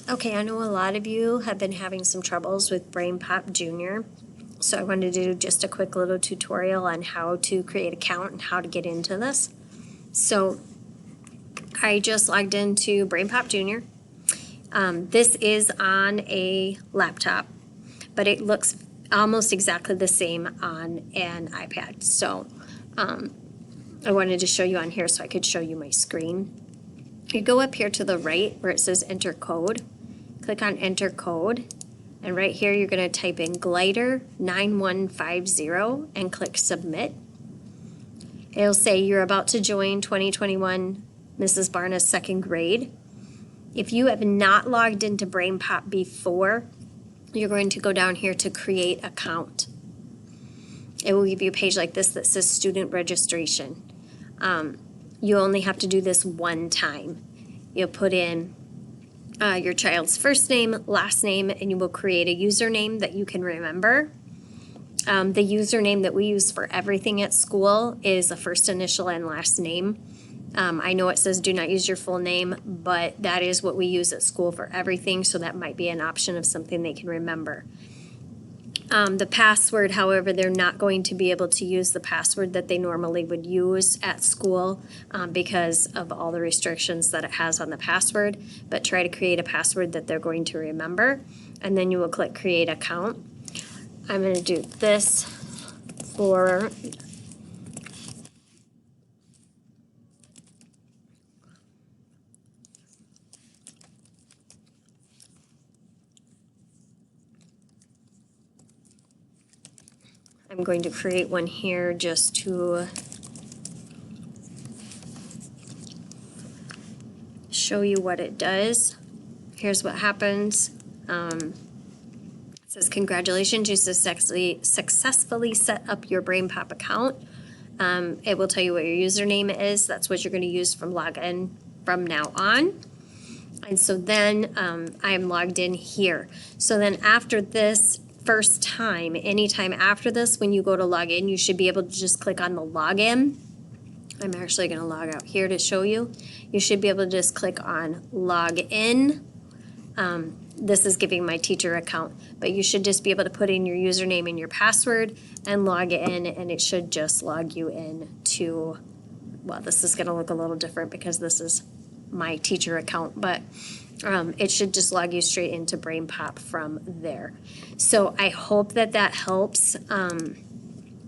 Okay, I know a lot of you have been having some troubles with BrainpopJr, so I wanted to do just a quick little tutorial on how to create an account and how to get into this. So I just logged into BrainpopJr. This is on a laptop, but it looks almost exactly the same on an iPad. So I wanted to show you on here so I could show you my screen. You go up here to the right where it says enter code. Click on enter code, and right here you're going to type in glider 9150 and click submit. It'll say you're about to join 2021 Mrs. Barna's second grade. If you have not logged into BrainPop before, you're going to go down here to create account. It will give you a page like this that says student registration. You only have to do this one time. You'll put in your child's first name, last name, and you will create a username that you can remember. The username that we use for everything at school is a first initial and last name. I know it says do not use your full name, but that is what we use at school for everything, so that might be an option of something they can remember. The password, however, they're not going to be able to use the password that they normally would use at school because of all the restrictions that it has on the password, but try to create a password that they're going to remember, and then you will click create account. I'm going to do this for I'm going to create one here just to show you what it does. Here's what happens. It says, congratulations, you successfully set up your BrainPop account. It will tell you what your username is. That's what you're going to use from login from now on. And so then I'm logged in here. So then after this first time, anytime after this, when you go to log in, you should be able to just click on the login. I'm actually going to log out here to show you. You should be able to just click on log in. This is giving my teacher account, but you should just be able to put in your username and your password and log in, and it should just log you in to, well, this is going to look a little different because this is my teacher account, but it should just log you straight into BrainPop from there. So I hope that that helps.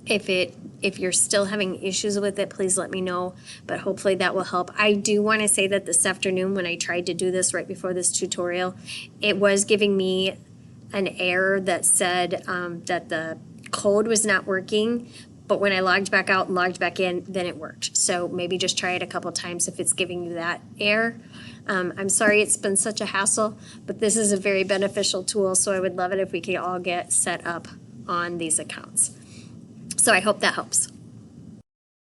If you're still having issues with it, please let me know, but hopefully that will help. I do want to say that this afternoon when I tried to do this right before this tutorial, it was giving me an error that said that the code was not working, but when I logged back out and logged back in, then it worked. So maybe just try it a couple times if it's giving you that error. I'm sorry it's been such a hassle, but this is a very beneficial tool, so I would love it if we could all get set up on these accounts. So I hope that helps.